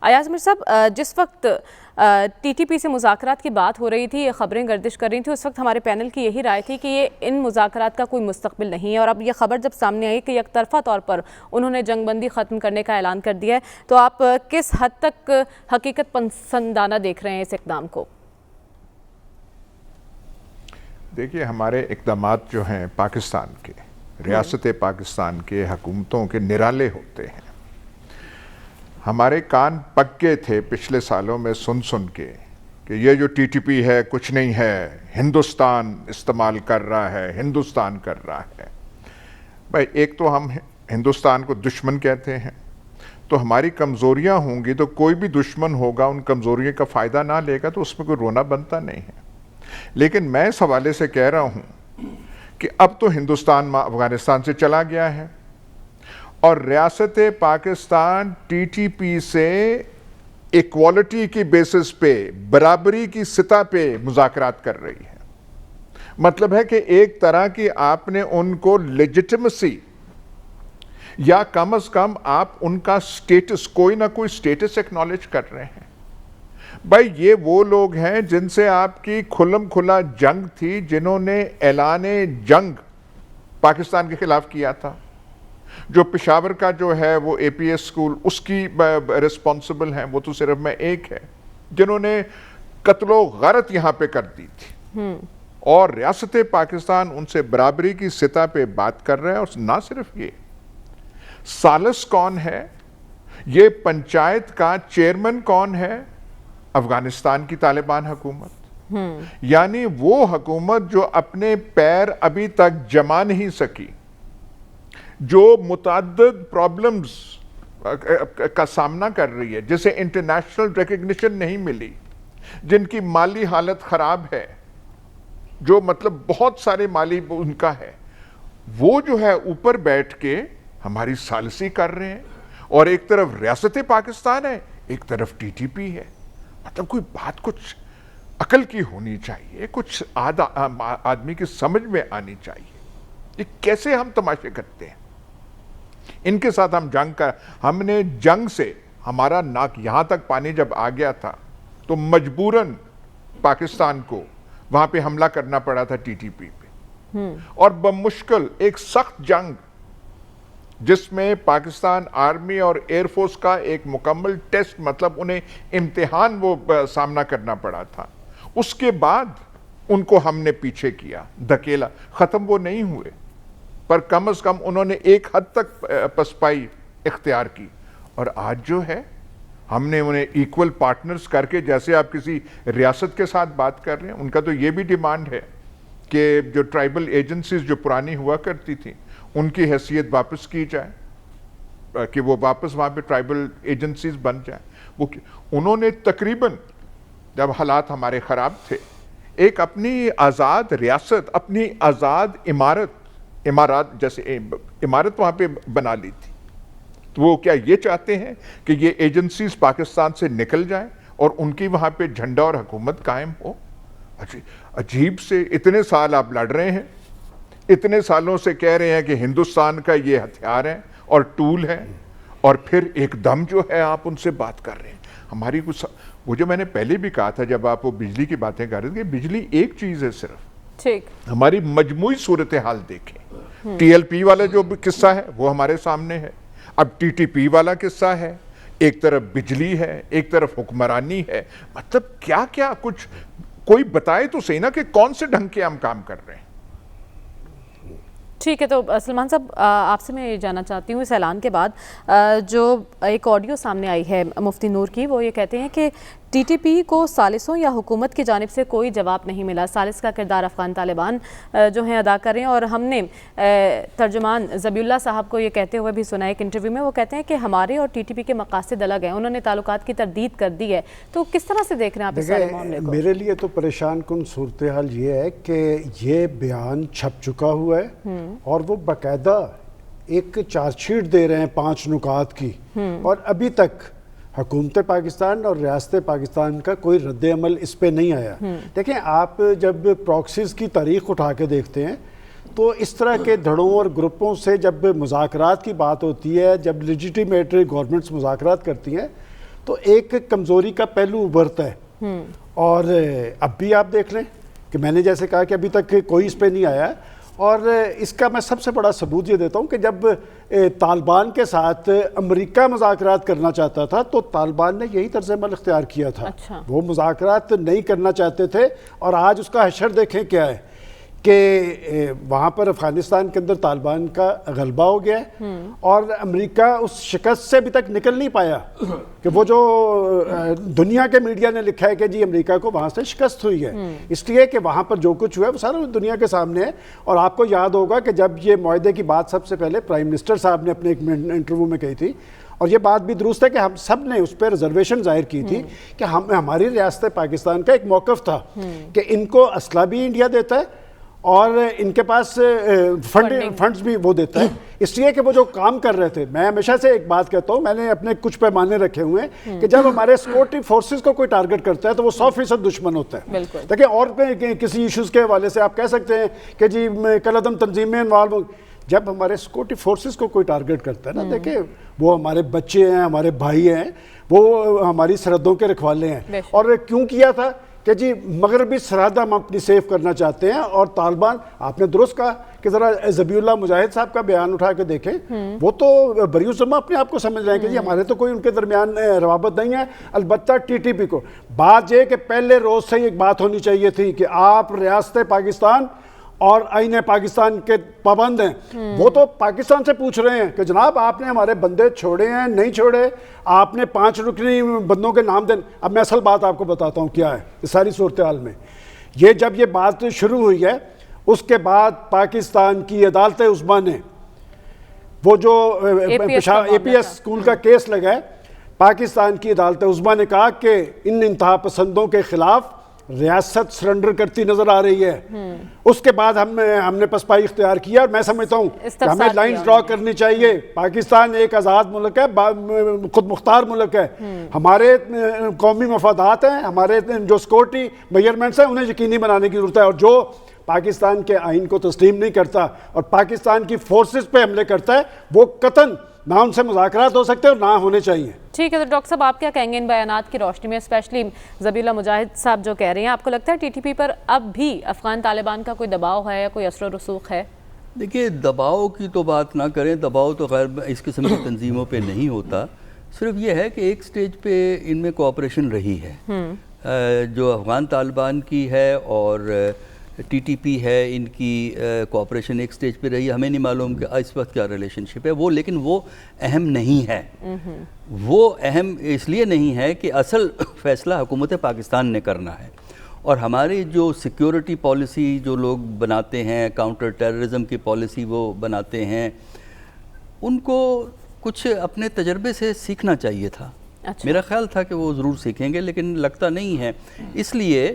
ایاز میر صاحب، جس وقت ٹی ٹی پی سے مذاکرات کی بات ہو رہی تھی، یہ خبریں گردش کر رہی تھیں، اس وقت ہمارے پینل کی یہی رائے تھی کہ یہ ان مذاکرات کا کوئی مستقبل نہیں ہے، اور اب یہ خبر جب سامنے آئی کہ یک طرفہ طور پر انہوں نے جنگ بندی ختم کرنے کا اعلان کر دیا ہے، تو آپ کس حد تک حقیقت پسندانہ دیکھ رہے ہیں اس اقدام کو؟ دیکھیے، ہمارے اقدامات جو ہیں پاکستان کے، ریاست پاکستان کے حکومتوں کے نرالے ہوتے ہیں۔ ہمارے کان پکے تھے پچھلے سالوں میں سن کے کہ یہ جو ٹی ٹی پی ہے کچھ نہیں ہے، ہندوستان استعمال کر رہا ہے، ہندوستان کر رہا ہے۔ بھائی، ایک تو ہم ہندوستان کو دشمن کہتے ہیں، تو ہماری کمزوریاں ہوں گی تو کوئی بھی دشمن ہوگا ان کمزوریوں کا فائدہ نہ لے گا تو اس میں کوئی رونا بنتا نہیں ہے۔ لیکن میں اس حوالے سے کہہ رہا ہوں کہ اب تو ہندوستان افغانستان سے چلا گیا ہے، اور ریاست پاکستان ٹی ٹی پی سے ایکوالٹی کی بیسس پہ، برابری کی سطح پہ مذاکرات کر رہی ہے۔ مطلب ہے کہ ایک طرح کی آپ نے ان کو لیجٹیمیسی، یا کم از کم آپ ان کا سٹیٹس، کوئی نہ کوئی سٹیٹس ایکنالج کر رہے ہیں۔ بھائی، یہ وہ لوگ ہیں جن سے آپ کی کھلم کھلا جنگ تھی، جنہوں نے اعلان جنگ پاکستان کے خلاف کیا تھا، جو پشاور کا جو ہے وہ اے پی ایس اسکول، اس کی ریسپانسبل ہیں، وہ تو صرف میں ایک ہے، جنہوں نے قتل و غارت یہاں پہ کر دی تھی، اور ریاست پاکستان ان سے برابری کی سطح پہ بات کر رہے ہیں۔ اور نہ صرف یہ، سالس کون ہے، یہ پنچایت کا چیئرمین کون ہے؟ افغانستان کی طالبان حکومت، یعنی وہ حکومت جو اپنے پیر ابھی تک جما نہیں سکی، جو متعدد پرابلمز کا سامنا کر رہی ہے، جسے انٹرنیشنل ریکگنیشن نہیں ملی، جن کی مالی حالت خراب ہے، جو مطلب بہت سارے مالی ان کا ہے، وہ جو ہے اوپر بیٹھ کے ہماری ثالثی کر رہے ہیں، اور ایک طرف ریاست پاکستان ہے، ایک طرف ٹی ٹی پی ہے۔ مطلب کوئی بات کچھ عقل کی ہونی چاہیے، کچھ آدمی کی سمجھ میں آنی چاہیے۔ یہ کیسے ہم تماشے کرتے ہیں؟ ان کے ساتھ ہم نے جنگ سے ہمارا ناک یہاں تک پانی جب آ گیا تھا تو مجبوراً پاکستان کو وہاں پہ حملہ کرنا پڑا تھا ٹی ٹی پی پہ، اور بمشکل ایک سخت جنگ، جس میں پاکستان آرمی اور ایئر فورس کا ایک مکمل ٹیسٹ، مطلب انہیں امتحان وہ سامنا کرنا پڑا تھا۔ اس کے بعد ان کو ہم نے پیچھے کیا، دھکیلا، ختم وہ نہیں ہوئے، پر کم از کم انہوں نے ایک حد تک پسپائی اختیار کی۔ اور آج جو ہے، ہم نے انہیں ایکول پارٹنرز کر کے، جیسے آپ کسی ریاست کے ساتھ بات کر رہے ہیں، ان کا تو یہ بھی ڈیمانڈ ہے کہ جو ٹرائبل ایجنسیز جو پرانی ہوا کرتی تھیں، ان کی حیثیت واپس کی جائے، کہ وہ واپس وہاں پہ ٹرائبل ایجنسیز بن جائیں۔ انہوں نے تقریباً، جب حالات ہمارے خراب تھے، ایک اپنی آزاد ریاست، اپنی آزاد امارات جیسے عمارت وہاں پہ بنا لی تھی۔ تو وہ کیا یہ چاہتے ہیں کہ یہ ایجنسیز پاکستان سے نکل جائیں اور ان کی وہاں پہ جھنڈا اور حکومت قائم ہو؟ عجیب سے اتنے سال آپ لڑ رہے ہیں، اتنے سالوں سے کہہ رہے ہیں کہ ہندوستان کا یہ ہتھیار ہے اور ٹول ہے، اور پھر ایک دم جو ہے آپ ان سے بات کر رہے ہیں۔ ہماری کچھ، وہ جو میں نے پہلے بھی کہا تھا جب آپ وہ بجلی کی باتیں کر رہے تھے، کہ بجلی ایک چیز ہے صرف، ہماری مجموعی صورتحال دیکھیں۔ ٹی ایل پی والا جو قصہ ہے وہ ہمارے سامنے ہے، اب ٹی ٹی پی والا قصہ ہے، ایک طرف بجلی ہے، ایک طرف حکمرانی ہے۔ مطلب کیا کیا کچھ کوئی بتائے تو صحیح نا کہ کون سے ڈھنگ کے ہم کام کر رہے ہیں۔ ٹھیک ہے، تو سلمان صاحب، آپ سے میں یہ جاننا چاہتی ہوں، اس اعلان کے بعد جو ایک آڈیو سامنے آئی ہے مفتی نور کی، وہ یہ کہتے ہیں کہ ٹی ٹی پی کو ثالثوں یا حکومت کی جانب سے کوئی جواب نہیں ملا، ثالث کا کردار افغان طالبان جو ہیں ادا کر رہے ہیں۔ اور ہم نے ترجمان ذبیح اللہ صاحب کو یہ کہتے ہوئے بھی سنا ایک انٹرویو میں، وہ کہتے ہیں کہ ہمارے اور ٹی ٹی پی کے مقاصد الگ ہیں، انہوں نے تعلقات کی تردید کر دی ہے۔ تو کس طرح سے دیکھ رہے ہیں آپ اس سارے معاملے کو؟ میرے لیے تو پریشان کن صورتحال یہ ہے کہ یہ بیان چھپ چکا ہوا ہے، اور وہ باقاعدہ ایک چارج شیٹ دے رہے ہیں 5 نکات کی، اور ابھی تک حکومت پاکستان اور ریاست پاکستان کا کوئی رد عمل اس پہ نہیں آیا۔ دیکھیں، آپ جب پراکسیز کی تاریخ اٹھا کے دیکھتے ہیں تو اس طرح کے دھڑوں اور گروپوں سے جب مذاکرات کی بات ہوتی ہے، جب لیجیٹیمیٹری گورنمنٹس مذاکرات کرتی ہیں، تو ایک کمزوری کا پہلو ابھرتا ہے. اور اب بھی آپ دیکھ لیں کہ میں نے جیسے کہا کہ ابھی تک کوئی اس پہ نہیں آیا ہے. اور اس کا میں سب سے بڑا ثبوت یہ دیتا ہوں کہ جب طالبان کے ساتھ امریکہ مذاکرات کرنا چاہتا تھا تو طالبان نے یہی طرز عمل اختیار کیا تھا. وہ مذاکرات نہیں کرنا چاہتے تھے اور آج اس کا حشر دیکھیں کیا ہے کہ وہاں پر افغانستان کے اندر طالبان کا غلبہ ہو گیا ہے اور امریکہ اس شکست سے ابھی تک نکل نہیں پایا کہ وہ جو دنیا کے میڈیا نے لکھا ہے کہ جی امریکہ کو وہاں سے شکست ہوئی ہے. اس لیے کہ وہاں پر جو کچھ ہوا ہے وہ سارا دنیا کے سامنے ہے. اور آپ کو یاد ہوگا کہ جب یہ معاہدے کی بات سب سے پہلے پرائم منسٹر صاحب نے اپنے ایک انٹرویو میں کہی تھی, اور یہ بات بھی درست ہے کہ ہم سب نے اس پہ ریزرویشن ظاہر کی تھی کہ ہماری ریاست پاکستان کا ایک موقف تھا کہ ان کو اسلحہ بھی انڈیا دیتا ہے اور ان کے پاس فنڈز بھی وہ دیتا ہے. اس لیے کہ وہ جو کام کر رہے تھے, میں ہمیشہ سے ایک بات کہتا ہوں, میں نے اپنے کچھ پیمانے رکھے ہوئے ہیں کہ جب ہمارے سیکورٹی فورسز کو کوئی ٹارگٹ کرتا ہے تو وہ 100% دشمن ہوتا ہے. دیکھیں اور کسی ایشوز کے حوالے سے آپ کہہ سکتے ہیں کہ جی کل عدم تنظیم میں انوالو, جب ہمارے سیکورٹی فورسز کو کوئی ٹارگٹ کرتا ہے نا, دیکھیں وہ ہمارے بچے ہیں, ہمارے بھائی ہیں, وہ ہماری سرحدوں کے رکھوالے ہیں. اور کیوں کیا تھا کہ جی مغربی سرحد ہم اپنی سیف کرنا چاہتے ہیں. اور طالبان, آپ نے درست کہا کہ ذرا ذبیح اللہ مجاہد صاحب کا بیان اٹھا کے دیکھیں, وہ تو بری الذمہ اپنے آپ کو سمجھ رہے ہیں کہ جی ہمارے تو کوئی ان کے درمیان روابط نہیں ہے. البتہ ٹی ٹی پی کو بات یہ کہ پہلے روز سے ایک بات ہونی چاہیے تھی کہ آپ ریاست پاکستان اور آئین پاکستان کے پابند ہیں. وہ تو پاکستان سے پوچھ رہے ہیں کہ جناب آپ نے ہمارے بندے چھوڑے ہیں نہیں چھوڑے, آپ نے 5 رکنی بندوں کے نام دیں. اب میں اصل بات آپ کو بتاتا ہوں کیا ہے اس ساری صورتحال میں. یہ جب یہ بات شروع ہوئی ہے اس کے بعد پاکستان کی عدالت عظمیٰ نے وہ جو اے پی ایس اسکول کا کیس لگا ہے, پاکستان کی عدالت عظمیٰ نے کہا کہ ان انتہا پسندوں کے خلاف ریاست سرنڈر کرتی نظر آ رہی ہے. اس کے بعد ہم نے پسپائی اختیار کیا, اور میں سمجھتا ہوں کہ ہمیں لائنز ڈرا کرنی چاہیے. پاکستان ایک آزاد ملک ہے, خود مختار ملک ہے. ہمارے قومی مفادات ہیں, ہمارے جو سیکورٹی میجرمنٹس ہیں انہیں یقینی بنانے کی ضرورت ہے. اور جو پاکستان کے آئین کو تسلیم نہیں کرتا اور پاکستان کی فورسز پہ حملے کرتا ہے, وہ قطعاً نہ ان سے مذاکرات ہو سکتے اور نہ ہونے چاہیے. ٹھیک ہے, تو ڈاکٹر صاحب آپ کیا کہیں گے ان بیانات کی روشنی میں, اسپیشلی ذبیح اللہ مجاہد صاحب جو کہہ رہے ہیں, آپ کو لگتا ہے ٹی ٹی پی پر اب بھی افغان طالبان کا کوئی دباؤ ہے یا کوئی اثر و رسوخ ہے؟ دیکھیے دباؤ کی تو بات نہ کریں, دباؤ تو خیر اس قسم کی تنظیموں پہ نہیں ہوتا. صرف یہ ہے کہ ایک سٹیج پہ ان میں کوآپریشن رہی ہے جو افغان طالبان کی ہے اور ٹی ٹی پی ہے, ان کی کوآپریشن ایک سٹیج پہ رہی ہے. ہمیں نہیں معلوم کہ اس وقت کیا ریلیشن شپ ہے وہ, لیکن وہ اہم نہیں ہے. وہ اہم اس لیے نہیں ہے کہ اصل فیصلہ حکومت پاکستان نے کرنا ہے. اور ہماری جو سیکیورٹی پالیسی جو لوگ بناتے ہیں, کاؤنٹر ٹیررزم کی پالیسی وہ بناتے ہیں, ان کو کچھ اپنے تجربے سے سیکھنا چاہیے تھا. میرا خیال تھا کہ وہ ضرور سیکھیں گے, لیکن لگتا نہیں ہے. اس لیے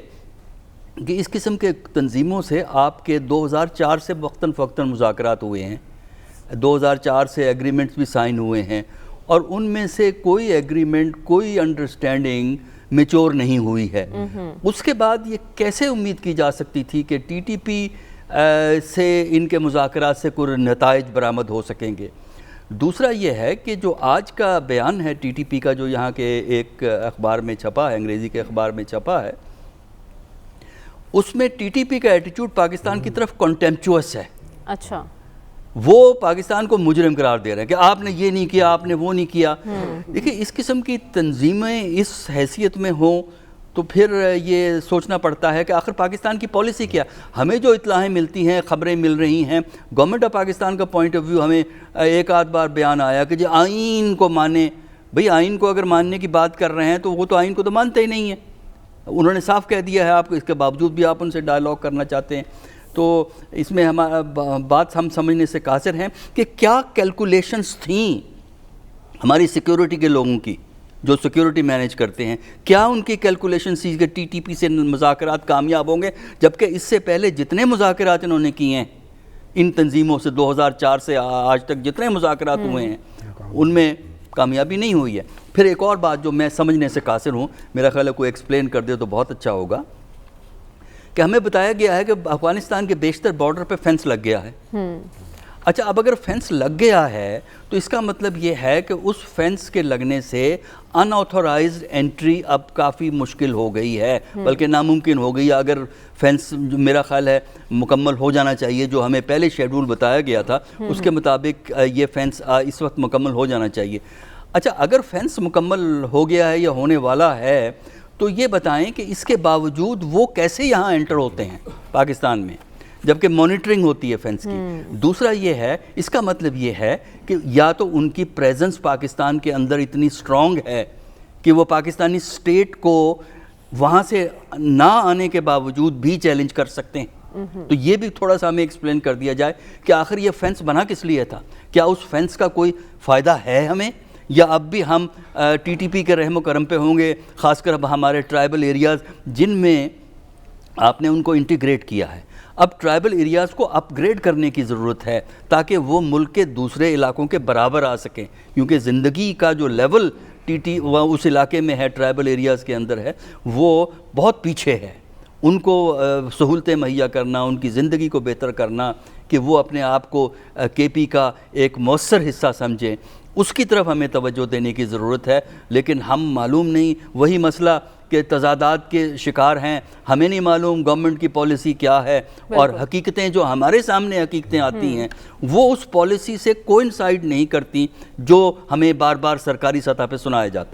کہ اس قسم کے تنظیموں سے آپ کے 2004 سے وقتاً فوقتاً مذاکرات ہوئے ہیں, 2004 سے ایگریمنٹس بھی سائن ہوئے ہیں, اور ان میں سے کوئی ایگریمنٹ, کوئی انڈرسٹینڈنگ میچور نہیں ہوئی ہے. اس کے بعد یہ کیسے امید کی جا سکتی تھی کہ ٹی ٹی پی سے ان کے مذاکرات سے کوئی نتائج برآمد ہو سکیں گے؟ دوسرا یہ ہے کہ جو آج کا بیان ہے ٹی ٹی پی کا, جو یہاں کے ایک اخبار میں چھپا ہے, انگریزی کے اخبار میں چھپا ہے, اس میں ٹی ٹی پی کا ایٹیٹیوڈ پاکستان کی طرف کنٹیمپچوس ہے. اچھا, وہ پاکستان کو مجرم قرار دے رہے ہیں کہ آپ نے یہ نہیں کیا, آپ نے وہ نہیں کیا. دیکھیں اس قسم کی تنظیمیں اس حیثیت میں ہوں تو پھر یہ سوچنا پڑتا ہے کہ آخر پاکستان کی پالیسی کیا. ہمیں جو اطلاعیں ملتی ہیں, خبریں مل رہی ہیں, گورنمنٹ آف پاکستان کا پوائنٹ آف ویو, ہمیں ایک آدھ بار بیان آیا کہ جی آئین کو مانیں. بھئی آئین کو اگر ماننے کی بات کر رہے ہیں تو وہ تو آئین کو تو مانتے ہی نہیں ہیں. انہوں نے صاف کہہ دیا ہے آپ کو, اس کے باوجود بھی آپ ان سے ڈائیلاگ کرنا چاہتے ہیں. تو اس میں ہمارا بات ہم سمجھنے سے قاصر ہیں کہ کیا کیلکولیشنز تھیں ہماری سیکیورٹی کے لوگوں کی جو سیکیورٹی مینیج کرتے ہیں. کیا ان کی کیلکولیشن تھی کہ ٹی ٹی پی سے مذاکرات کامیاب ہوں گے, جبکہ اس سے پہلے جتنے مذاکرات انہوں نے کیے ہیں ان تنظیموں سے 2004 سے آج تک جتنے مذاکرات ہوئے ہیں ان میں کامیابی نہیں ہوئی ہے. پھر ایک اور بات جو میں سمجھنے سے قاصر ہوں, میرا خیال ہے کوئی ایکسپلین کر دے تو بہت اچھا ہوگا, کہ ہمیں بتایا گیا ہے کہ افغانستان کے بیشتر بارڈر پہ فینس لگ گیا ہے. اچھا, اب اگر فینس لگ گیا ہے تو اس کا مطلب یہ ہے کہ اس فینس کے لگنے سے ان آتھورائزڈ انٹری اب کافی مشکل ہو گئی ہے، بلکہ ناممکن ہو گئی ہے۔ اگر فینس میرا خیال ہے مکمل ہو جانا چاہیے، جو ہمیں پہلے شیڈول بتایا گیا تھا اس کے مطابق یہ فینس اس وقت مکمل ہو جانا چاہیے۔ اچھا، اگر فینس مکمل ہو گیا ہے یا ہونے والا ہے تو یہ بتائیں کہ اس کے باوجود وہ کیسے یہاں انٹر ہوتے ہیں پاکستان میں، جبکہ مانیٹرنگ ہوتی ہے فینس کی۔ دوسرا یہ ہے، اس کا مطلب یہ ہے کہ یا تو ان کی پریزنس پاکستان کے اندر اتنی سٹرونگ ہے کہ وہ پاکستانی سٹیٹ کو وہاں سے نہ آنے کے باوجود بھی چیلنج کر سکتے ہیں۔ تو یہ بھی تھوڑا سا ہمیں ایکسپلین کر دیا جائے کہ آخر یہ فینس بنا کس لیے تھا؟ کیا اس فینس کا کوئی فائدہ ہے ہمیں، یا اب بھی ہم ٹی ٹی پی کے رحم و کرم پہ ہوں گے، خاص کر اب ہمارے ٹرائبل ایریاز جن میں آپ نے ان کو انٹیگریٹ کیا ہے، اب ٹرائبل ایریاز کو اپ گریڈ کرنے کی ضرورت ہے تاکہ وہ ملک کے دوسرے علاقوں کے برابر آ سکیں، کیونکہ زندگی کا جو لیول اس علاقے میں ہے، ٹرائبل ایریاز کے اندر ہے، وہ بہت پیچھے ہے۔ ان کو سہولتیں مہیا کرنا، ان کی زندگی کو بہتر کرنا کہ وہ اپنے آپ کو کے پی کا ایک مؤثر حصہ سمجھیں، اس کی طرف ہمیں توجہ دینے کی ضرورت ہے۔ لیکن ہم معلوم نہیں، وہی مسئلہ کہ تضادات کے شکار ہیں، ہمیں نہیں معلوم گورنمنٹ کی پالیسی کیا ہے، اور حقیقتیں جو ہمارے سامنے حقیقتیں آتی ہیں وہ اس پالیسی سے کوئنسائیڈ نہیں کرتی جو ہمیں بار بار سرکاری سطح پہ سنایا جاتا ہے۔